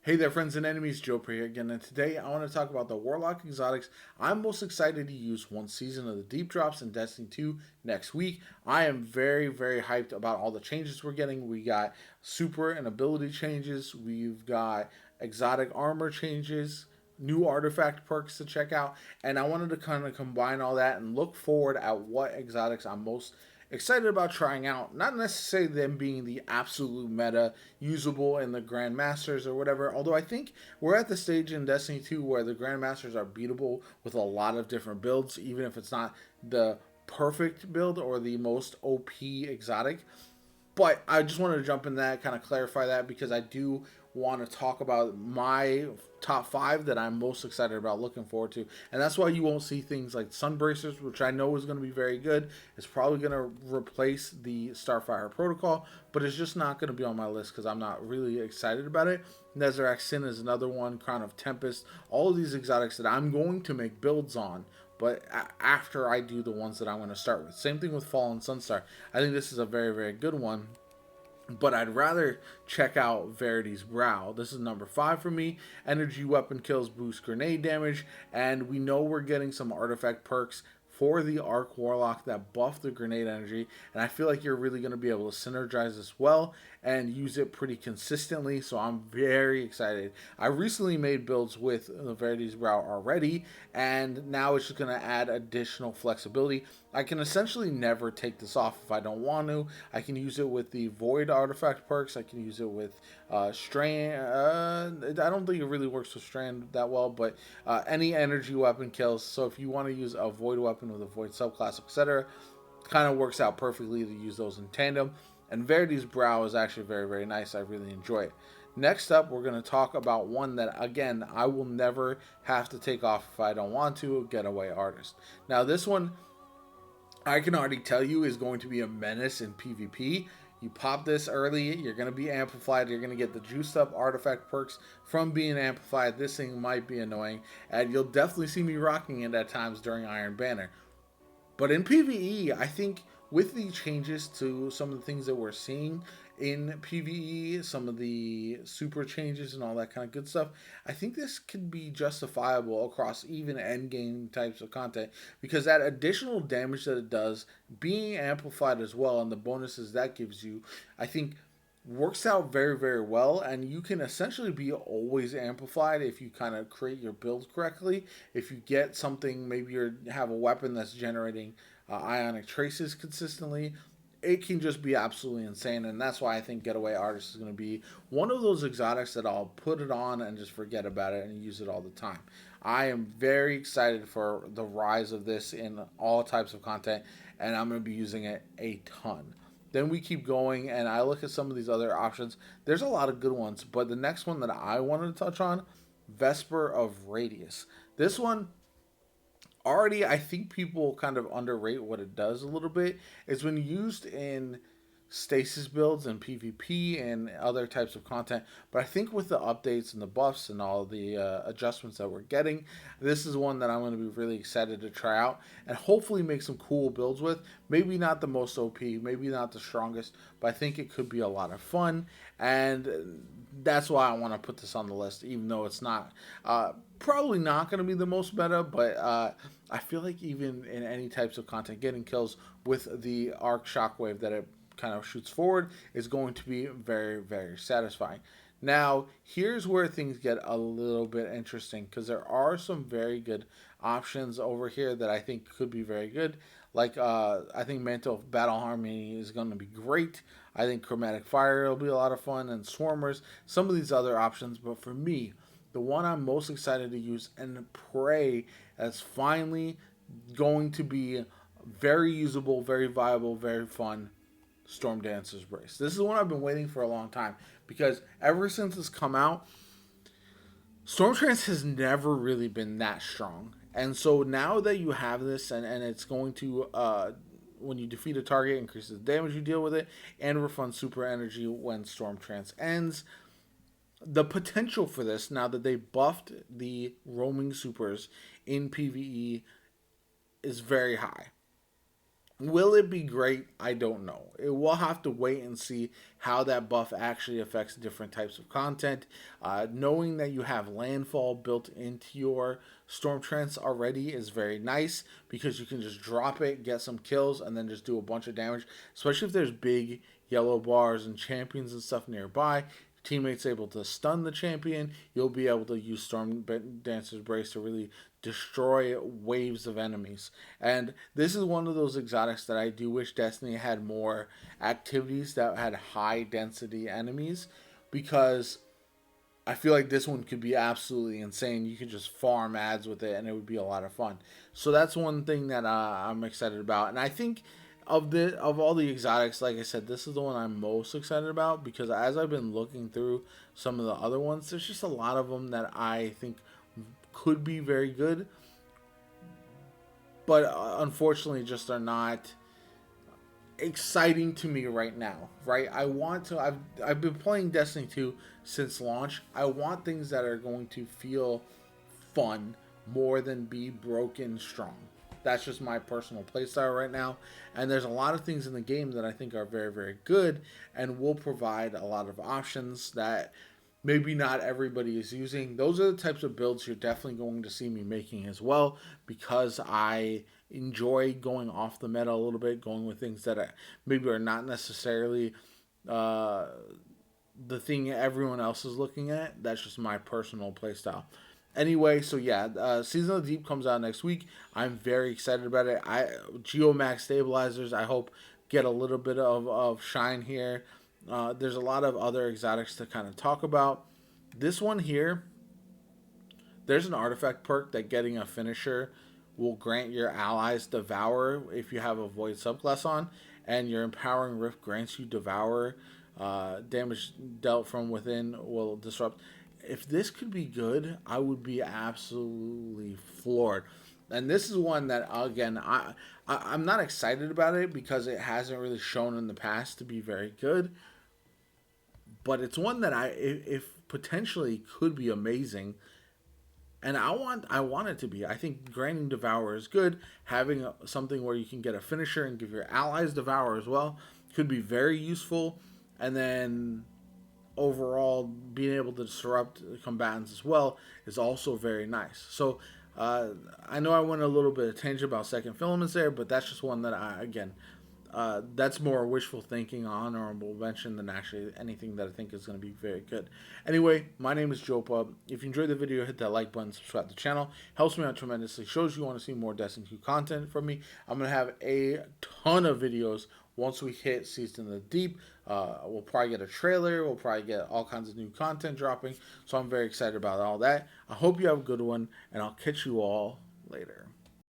Hey there, friends and enemies, Joe here again, and today I want to talk about the Warlock exotics I'm most excited to use once season of the Deep Drops in Destiny 2 next week. I am very hyped about all the changes we're getting. We got super and ability changes, we've got exotic armor changes, new artifact perks to check out, and I wanted to kind of combine all that and look forward at what exotics I'm most excited about trying out. Not necessarily them being the absolute meta usable in the Grandmasters or whatever, although I think we're at the stage in Destiny 2 where the Grandmasters are beatable with a lot of different builds, even if it's not the perfect build or the most OP exotic. But I just wanted to jump in that, kind of clarify that, because I do want to talk about my top five that I'm most excited about, looking forward to. And that's why you won't see things like Sunbracers, which I know is going to be very good. It's probably going to replace the Starfire Protocol, but it's just not going to be on my list because I'm not really excited about it. Nezarec Sin is another one, Crown of Tempest, all of these exotics that I'm going to make builds on, but after I do the ones that I'm going to start with. Same thing with Fallen Sunstar. I think this is a very good one, but I'd rather check out Verity's Brow. This is number 5 for me. Energy weapon kills boost grenade damage, and we know we're getting some artifact perks for the Arc Warlock that buff the grenade energy, and I feel like you're really going to be able to synergize this well and use it pretty consistently, so I'm very excited. I recently made builds with the Verity's Brow already, and now it's just going to add additional flexibility. I can essentially never take this off if I don't want to. I can use it with the Void artifact perks. I can use it with Strand. I don't think it really works with Strand that well, but any energy weapon kills. So if you want to use a Void weapon with a Void subclass, etc., kind of works out perfectly to use those in tandem. And Verity's Brow is actually very nice. I really enjoy it. Next up, we're going to talk about one that, again, I will never have to take off if I don't want to, Getaway Artist. Now, this one, I can already tell you, is going to be a menace in PvP. You pop this early, you're going to be amplified, you're going to get the juiced up artifact perks from being amplified. This thing might be annoying, and you'll definitely see me rocking it at times during Iron Banner. But in PvE, I think with the changes to some of the things that we're seeing in PvE, some of the super changes and all that kind of good stuff, I think this could be justifiable across even endgame types of content, because that additional damage that it does, being amplified as well, and the bonuses that gives you, I think works out very well, and you can essentially be always amplified if you kind of create your build correctly. If you get something, maybe you have a weapon that's generating ionic traces consistently, it can just be absolutely insane. And that's why I think Getaway Artist is going to be one of those exotics that I'll put it on and just forget about it and use it all the time. I am very excited for the rise of this in all types of content, and I'm going to be using it a ton. Then we keep going, and I look at some of these other options. There's a lot of good ones, but the next one that I wanted to touch on, Vesper of Radius. This one, already, I think people kind of underrate what it does a little bit. It's been used in stasis builds and PvP and other types of content, but I think with the updates and the buffs and all the adjustments that we're getting, this is one that I'm going to be really excited to try out and hopefully make some cool builds with. Maybe not the most OP, maybe not the strongest, but I think it could be a lot of fun, and that's why I want to put this on the list, even though it's not probably not going to be the most meta, but I feel like even in any types of content, getting kills with the arc shockwave that it kind of shoots forward is going to be very satisfying. Now, here's where things get a little bit interesting, because there are some very good options over here that I think could be very good. Like, I think Mantle of Battle Harmony is going to be great. I think Chromatic Fire will be a lot of fun, and Swarmers, some of these other options. But for me, the one I'm most excited to use and pray that's finally going to be very usable, very viable, very fun, Storm Dancer's Brace. This is one I've been waiting for a long time, because ever since it's come out, Stormtrance has never really been that strong. And so now that you have this, and it's going to, when you defeat a target, increases the damage you deal with it, and refund super energy when Stormtrance ends. The potential for this, now that they buffed the roaming supers in PvE, is very high. Will it be great? I don't know. We'll have to wait and see how that buff actually affects different types of content. Knowing that you have landfall built into your storm trance already is very nice because you can just drop it, get some kills, and then just do a bunch of damage. Especially if there's big yellow bars and champions and stuff nearby. Teammates able to stun the champion, you'll be able to use Storm Dancer's Brace to really destroy waves of enemies. And this is one of those exotics that I do wish Destiny had more activities that had high density enemies, because I feel like this one could be absolutely insane. You could just farm ads with it, and it would be a lot of fun. So that's one thing that I'm excited about, and I think of all the exotics, like I said, this is the one I'm most excited about because as I've been looking through some of the other ones, there's just a lot of them that I think could be very good, but unfortunately, just are not exciting to me right now. Right? I want to. I've been playing Destiny 2 since launch. I want things that are going to feel fun more than be broken strong. That's just my personal playstyle right now. And there's a lot of things in the game that I think are very, very good and will provide a lot of options that maybe not everybody is using. Those are the types of builds you're definitely going to see me making as well, because I enjoy going off the meta a little bit, going with things that maybe are not necessarily uh, the thing everyone else is looking at. That's just my personal playstyle. Anyway, so yeah, Season of the Deep comes out next week. I'm very excited about it. Geomax stabilizers, I hope, get a little bit of shine here. There's a lot of other exotics to kind of talk about. This one here, there's an artifact perk that getting a finisher will grant your allies Devour if you have a Void subclass on, and your Empowering Rift grants you Devour. Damage dealt from within will disrupt. If this could be good, I would be absolutely floored. And this is one that, again, I'm not excited about it because it hasn't really shown in the past to be very good. But it's one that if potentially could be amazing, and I want it to be. I think granting Devour is good. Having something where you can get a finisher and give your allies Devour as well could be very useful. And then overall being able to disrupt combatants as well is also very nice. So I know I went a little bit of tangent about second filaments there, but that's just one that that's more wishful thinking, honorable mention than actually anything that I think is going to be very good. Anyway, my name is JoPa. If you enjoyed the video, hit that like button, subscribe to the channel. Helps me out tremendously. Shows you want to see more Destiny 2 content from me. I'm going to have a ton of videos once we hit Season of the Deep. We'll probably get a trailer. We'll probably get all kinds of new content dropping. So I'm very excited about all that. I hope you have a good one, and I'll catch you all later.